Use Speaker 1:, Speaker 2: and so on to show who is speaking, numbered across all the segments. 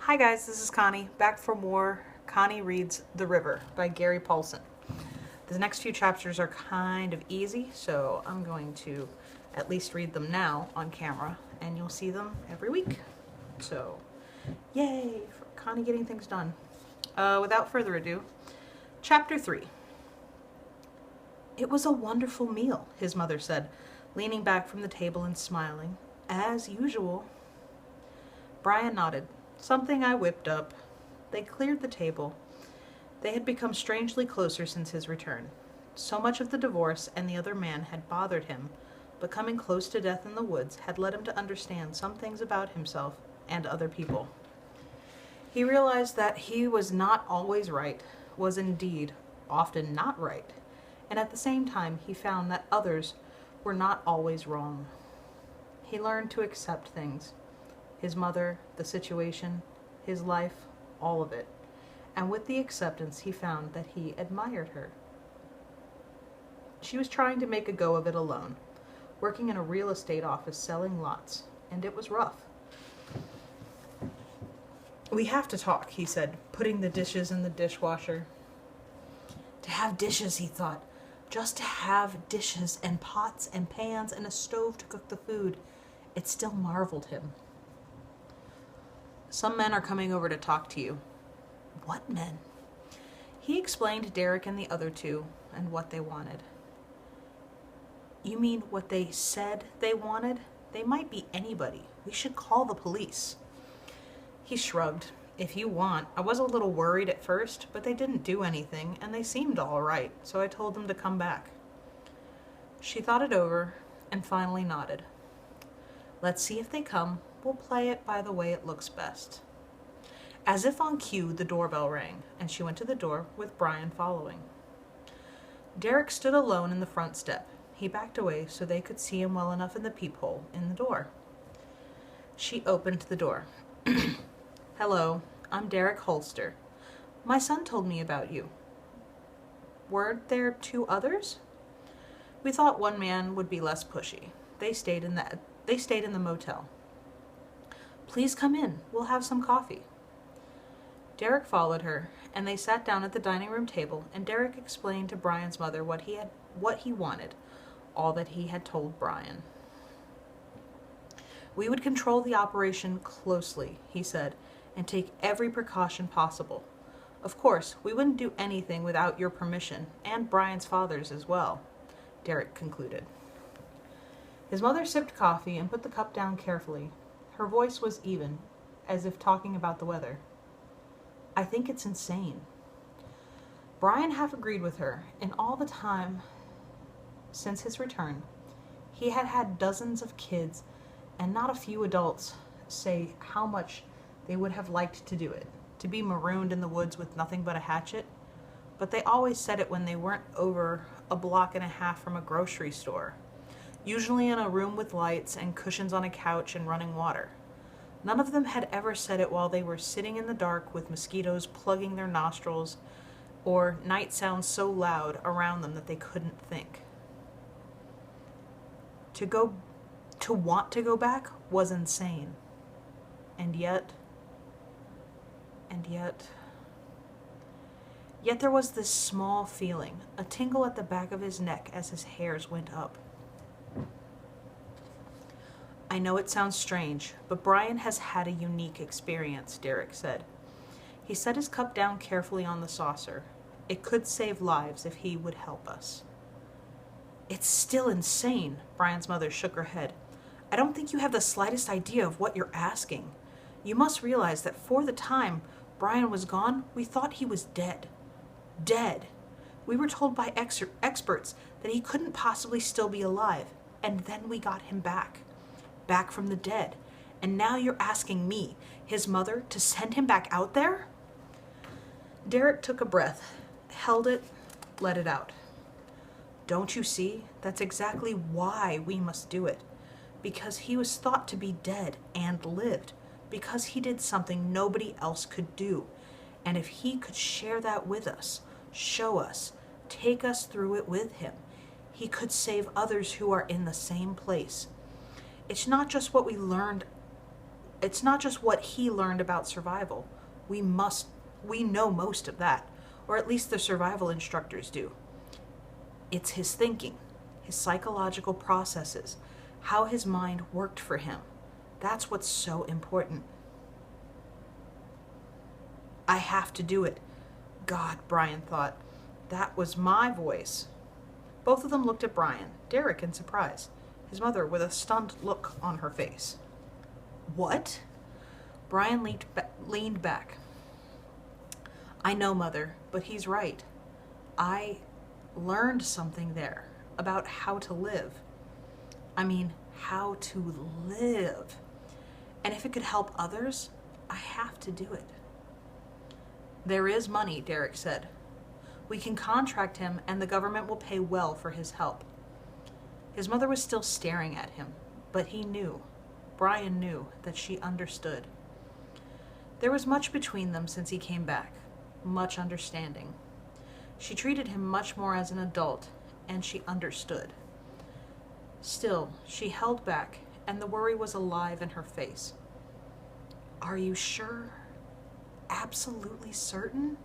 Speaker 1: Hi guys, this is Connie, back for more Connie Reads The River by Gary Paulsen. The next few chapters are kind of easy, so I'm going to at least read them now on camera, and you'll see them every week. So, yay for Connie getting things done. Without further ado, Chapter 3. It was a wonderful meal, his mother said, leaning back from the table and smiling. As usual. Brian nodded. Something I whipped up. They cleared the table. They had become strangely closer since his return. So much of the divorce and the other man had bothered him, but coming close to death in the woods had led him to understand some things about himself and other people. He realized that he was not always right, was indeed often not right, and at the same time he found that others were not always wrong. He learned to accept things. His mother, the situation, his life, all of it. And with the acceptance, he found that he admired her. She was trying to make a go of it alone, working in a real estate office selling lots, and it was rough. We have to talk, he said, putting the dishes in the dishwasher. To have dishes, he thought. Just to have dishes and pots and pans and a stove to cook the food. It still marveled him. Some men are coming over to talk to you. What men? He explained Derek and the other two and what they wanted. You mean what they said they wanted? They might be anybody. We should call the police. He shrugged. If you want. I was a little worried at first, but they didn't do anything, and they seemed all right, so I told them to come back. She thought it over and finally nodded. Let's see if they come. We'll play it by the way it looks best. As if on cue, the doorbell rang, and she went to the door with Brian following. Derek stood alone in the front step. He backed away so they could see him well enough in the peephole in the door. She opened the door. Hello, I'm Derek Holster. My son told me about you. Weren't there two others? We thought one man would be less pushy. They stayed in the motel. Please come in. We'll have some coffee. Derek followed her, and they sat down at the dining room table, and Derek explained to Brian's mother what he wanted, all that he had told Brian. We would control the operation closely, he said, and take every precaution possible. Of course, we wouldn't do anything without your permission, and Brian's father's as well, Derek concluded. His mother sipped coffee and put the cup down carefully. Her voice was even, as if talking about the weather. I think it's insane. Brian half agreed with her. In all the time since his return, he had had dozens of kids and not a few adults say how much they would have liked to do it, to be marooned in the woods with nothing but a hatchet. But they always said it when they weren't over a block and a half from a grocery store. Usually in a room with lights and cushions on a couch and running water. None of them had ever said it while they were sitting in the dark with mosquitoes plugging their nostrils or night sounds so loud around them that they couldn't think. To want to go back was insane. And yet there was this small feeling, a tingle at the back of his neck as his hairs went up. I know it sounds strange, but Brian has had a unique experience, Derek said. He set his cup down carefully on the saucer. It could save lives if he would help us. It's still insane, Brian's mother shook her head. I don't think you have the slightest idea of what you're asking. You must realize that for the time Brian was gone, we thought he was dead. Dead. We were told by experts that he couldn't possibly still be alive, and then we got him back. Back from the dead. And now you're asking me, his mother, to send him back out there? Derek took a breath, held it, let it out. Don't you see? That's exactly why we must do it. Because he was thought to be dead and lived. Because he did something nobody else could do. And if he could share that with us, show us, take us through it with him, he could save others who are in the same place. It's not just what we learned It's not just what he learned about survival. We know most of that, or at least the survival instructors do. It's his thinking, his psychological processes, how his mind worked for him. That's what's so important. I have to do it. God, Brian thought. That was my voice. Both of them looked at Brian, Derek in surprise, his mother with a stunned look on her face. What? Brian leaned back. I know, Mother, but he's right. I learned something there about how to live. I mean, how to live. And if it could help others, I have to do it. There is money, Derek said. We can contract him and the government will pay well for his help. His mother was still staring at him, but he knew, Brian knew, that she understood. There was much between them since he came back, much understanding. She treated him much more as an adult, and she understood. Still, she held back, and the worry was alive in her face. Are you sure? Absolutely certain?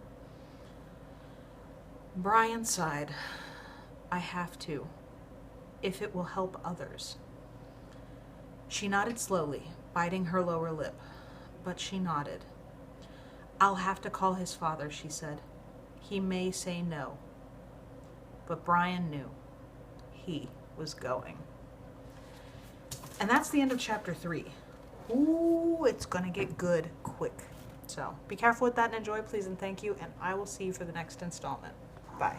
Speaker 1: Brian sighed. I have to, if it will help others. She nodded slowly, biting her lower lip, but she nodded. I'll have to call his father, she said. He may say no. But Brian knew. He was going. And that's the end of chapter 3. Ooh, it's going to get good quick. So be careful with that and enjoy, please and thank you. And I will see you for the next installment. Bye.